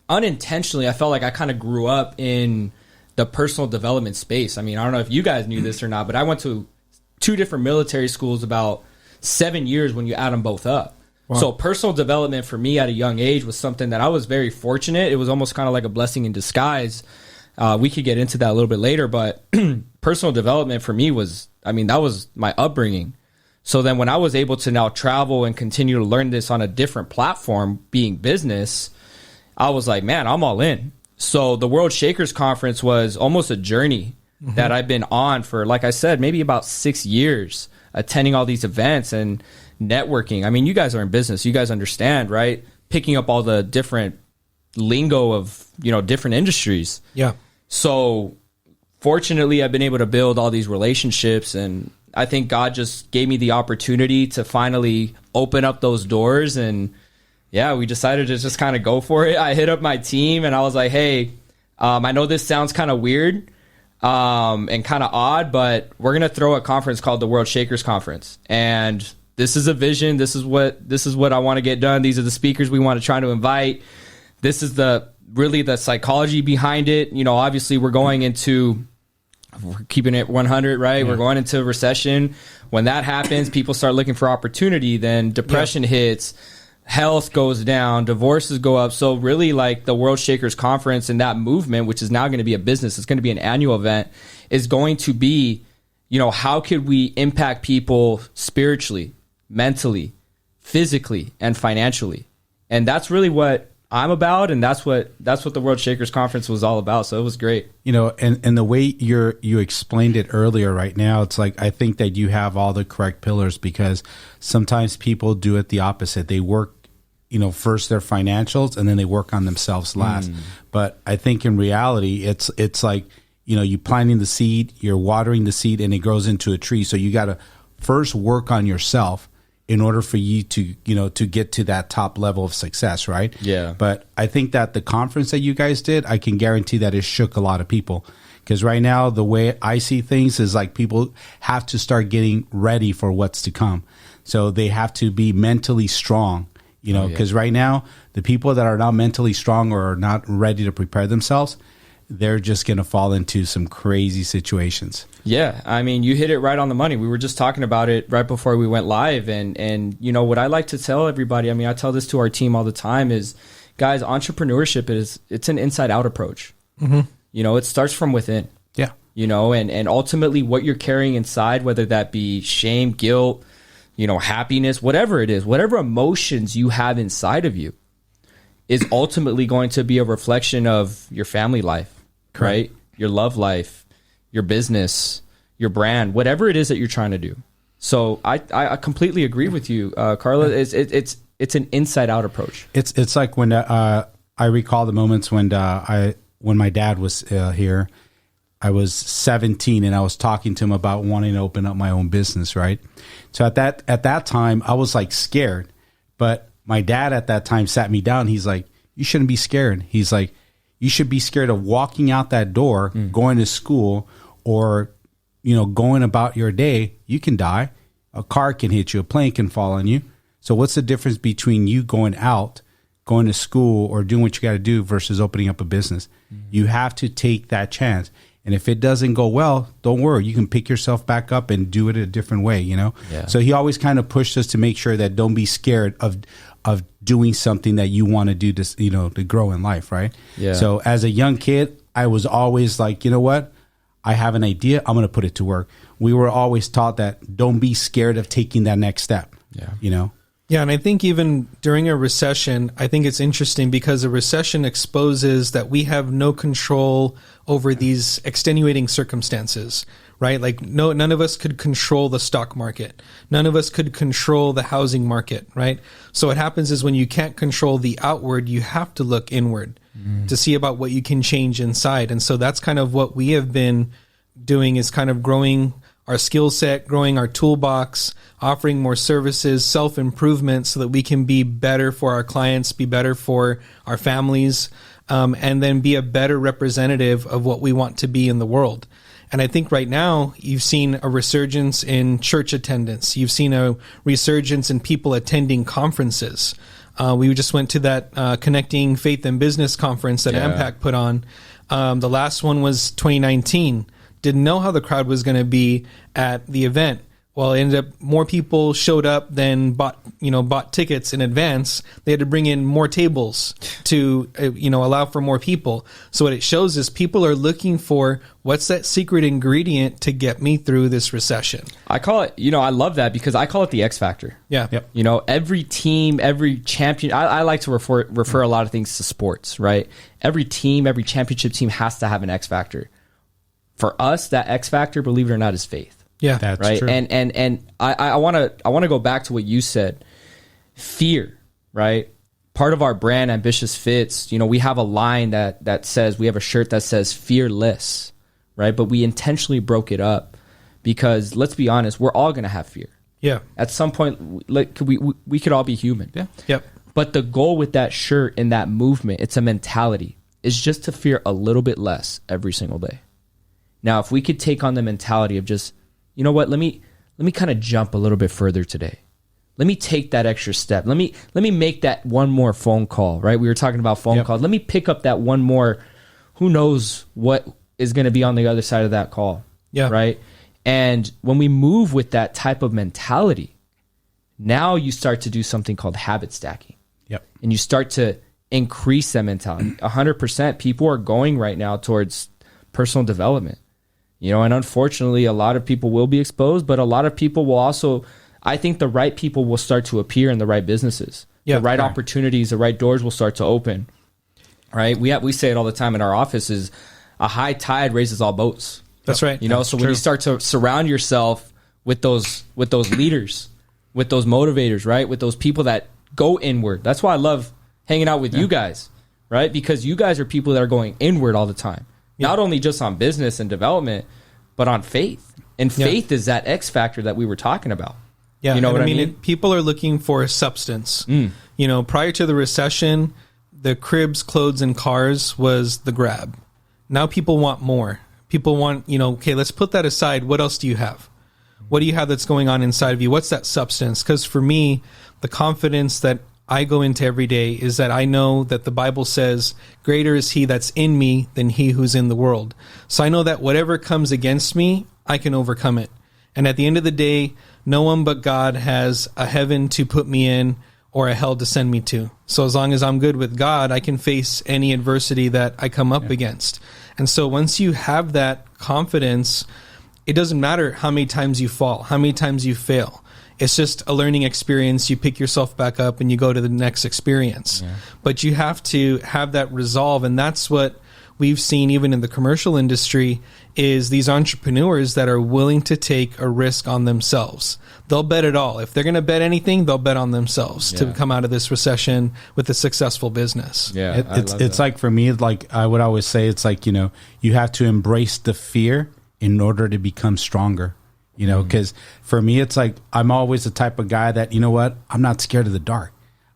unintentionally, I felt like I kind of grew up in the personal development space. I mean, I don't know if you guys knew this or not, but I went to 2 different military schools about 7 years when you add them both up. Wow. So personal development for me at a young age was something that I was very fortunate. It was almost kind of like a blessing in disguise. We could get into that a little bit later, but personal development for me was, I mean, that was my upbringing. So then when I was able to now travel and continue to learn this on a different platform, being business, I was like, man, I'm all in. So the World Shakers Conference was almost a journey that I've been on for, like I said, maybe about 6 years, attending all these events and networking. I mean, you guys are in business. You guys understand, right? Picking up all the different lingo of, different industries. Yeah. So fortunately, I've been able to build all these relationships, and I think God just gave me the opportunity to finally open up those doors. And yeah, we decided to just kind of go for it. I hit up my team and I was like, hey, I know this sounds kind of weird and kind of odd, but we're going to throw a conference called the World Shakers Conference. And this is a vision. This is what I want to get done. These are the speakers we want to try to invite. This is really the psychology behind it. Obviously we're keeping it 100, right? Yeah. We're going into a recession. When that happens, people start looking for opportunity. Then depression hits, health goes down, divorces go up. So really, like, the World Shakers Conference and that movement, which is now going to be a business, it's going to be an annual event, is going to be, how could we impact people spiritually, mentally, physically, and financially? And that's really what I'm about, and that's what the World Shakers Conference was all about. So it was great. And the way you explained it earlier right now, it's like, I think that you have all the correct pillars, because sometimes people do it the opposite. They work, first their financials, and then they work on themselves last. But I think in reality, it's like, you planting the seed, you're watering the seed, and it grows into a tree. So you got to first work on yourself in order for you to, to get to that top level of success, right? Yeah. But I think that the conference that you guys did, I can guarantee that it shook a lot of people. Because right now, the way I see things is like, people have to start getting ready for what's to come. So they have to be mentally strong, because right now, the people that are not mentally strong or are not ready to prepare themselves, they're just going to fall into some crazy situations. Yeah, I mean, you hit it right on the money. We were just talking about it right before we went live. And what I like to tell everybody, I mean, I tell this to our team all the time, is, guys, entrepreneurship it's an inside out approach. It starts from within. Yeah. And ultimately what you're carrying inside, whether that be shame, guilt, happiness, whatever it is, whatever emotions you have inside of you, is ultimately going to be a reflection of your family life, right? Your love life, your business, your brand, whatever it is that you're trying to do. So I completely agree with you, Carla. It's an inside out approach. It's like when I recall the moments when my dad was here. I was 17 and I was talking to him about wanting to open up my own business, right? So at that time I was like scared, but my dad at that time sat me down. He's like, you shouldn't be scared. He's like, you should be scared of walking out that door, going to school, or, going about your day. You can die. A car can hit you. A plane can fall on you. So what's the difference between you going out, going to school, or doing what you got to do versus opening up a business? You have to take that chance. And if it doesn't go well, don't worry. You can pick yourself back up and do it a different way, Yeah. So he always kind of pushed us to make sure that don't be scared of doing something that you want to do to, to grow in life, right? Yeah. So as a young kid, I was always like, you know what? I have an idea. I'm going to put it to work. We were always taught that don't be scared of taking that next step. Yeah. Yeah, and I think even during a recession, I think it's interesting because a recession exposes that we have no control over these extenuating circumstances, right? Like none of us could control the stock market. None of us could control the housing market, right? So what happens is when you can't control the outward, you have to look inward to see about what you can change inside. And so that's kind of what we have been doing, is kind of growing our skill set, growing our toolbox, offering more services, self-improvement, so that we can be better for our clients, be better for our families, and then be a better representative of what we want to be in the world. And I think right now you've seen a resurgence in church attendance. You've seen a resurgence in people attending conferences. We just went to that Connecting Faith and Business conference that AMPAC put on. The last one was 2019. Didn't know how the crowd was going to be at the event. Well, it ended up more people showed up than bought tickets in advance. They had to bring in more tables to, allow for more people. So what it shows is people are looking for what's that secret ingredient to get me through this recession. I call it, I love that because I call it the X factor. Yeah. Yep. Every team, every champion, I like to refer a lot of things to sports, right? Every team, every championship team has to have an X factor. For us, that X factor, believe it or not, is faith. Yeah, That's right. true. And I want to go back to what you said. Fear, right? Part of our brand, Ambitious Fits, we have a line that says, we have a shirt that says fearless, right? But we intentionally broke it up because let's be honest, we're all going to have fear. Yeah. At some point, like we could all be human. Yeah. Yep. But the goal with that shirt and that movement, it's a mentality, is just to fear a little bit less every single day. Now, if we could take on the mentality of just, you know what, let me kind of jump a little bit further today. Let me take that extra step. Let me make that one more phone call, right? We were talking about phone calls. Let me pick up that one more, who knows what is going to be on the other side of that call. Yeah. Right. And when we move with that type of mentality, now you start to do something called habit stacking. Yep. And you start to increase that mentality. 100% people are going right now towards personal development. And unfortunately, a lot of people will be exposed, but a lot of people will also, I think the right people will start to appear in the right businesses. The right opportunities, the right doors will start to open. Right? We say it all the time in our office is a high tide raises all boats. That's right. So when you start to surround yourself with those leaders, with those motivators, right? With those people that go inward. That's why I love hanging out with you guys, right? Because you guys are people that are going inward all the time. Not only just on business and development, but on faith. And faith is that X factor that we were talking about. Yeah, you know what I mean? People are looking for substance. Prior to the recession, the cribs, clothes, and cars was the grab. Now people want more. People want, okay, let's put that aside. What else do you have? What do you have that's going on inside of you? What's that substance? Because for me, the confidence that I go into every day is that I know that the Bible says, greater is he that's in me than he who's in the world. So I know that whatever comes against me, I can overcome it. And at the end of the day, no one but God has a heaven to put me in or a hell to send me to. So as long as I'm good with God, I can face any adversity that I come up against. And so once you have that confidence, it doesn't matter how many times you fall, how many times you fail. It's just a learning experience. You pick yourself back up and you go to the next experience. Yeah. But you have to have that resolve. And that's what we've seen even in the commercial industry is these entrepreneurs that are willing to take a risk on themselves. They'll bet it all. If they're going to bet anything, they'll bet on themselves to come out of this recession with a successcul business. Yeah, it's like for me, like I would always say, it's like, you have to embrace the fear in order to become stronger. Because for me, it's like I'm always the type of guy that, I'm not scared of the dark.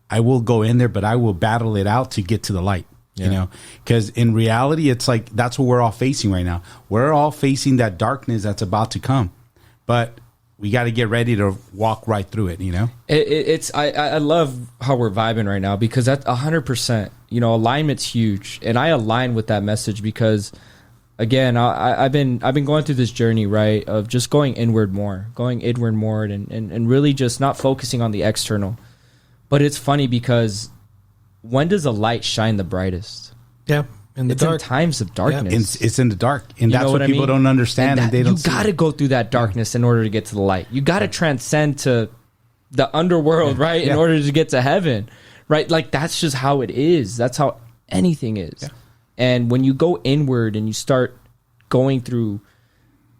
I will go in there, but I will battle it out to get to the light, because in reality, it's like that's what we're all facing right now. We're all facing that darkness that's about to come, but we got to get ready to walk right through it. I love how we're vibing right now because that's 100%, alignment's huge. And I align with that message because again, I've been going through this journey, right, of just going inward more and really just not focusing on the external. But it's funny because when does the light shine the brightest? Yeah, in the dark. In times of darkness. It's in the dark. And that's what people don't understand and they don't see. You got to go through that darkness in order to get to the light. You got to transcend to the underworld, right, in order to get to heaven, right? Like that's just how it is. That's how anything is. Yeah. And when you go inward and you start going through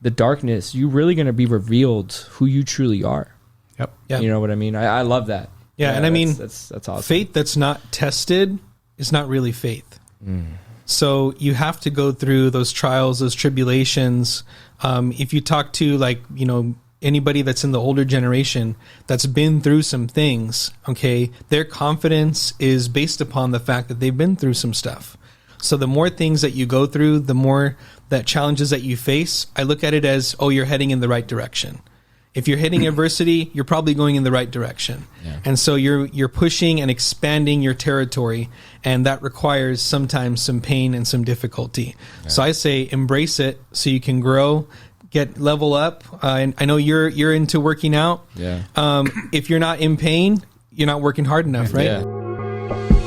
the darkness, you're really going to be revealed who you truly are. Yep. Yeah. You know what I mean? I love that. Yeah. And that's awesome. Faith that's not tested is not really faith. So you have to go through those trials, those tribulations. If you talk to anybody that's in the older generation that's been through some things, okay, their confidence is based upon the fact that they've been through some stuff. So the more things that you go through, the more that challenges that you face, I look at it as, you're heading in the right direction. If you're hitting adversity, you're probably going in the right direction. Yeah. And so you're pushing and expanding your territory, and that requires sometimes some pain and some difficulty. Yeah. So I say embrace it so you can grow, level up. And I know you're into working out. Yeah. If you're not in pain, you're not working hard enough, right? Yeah.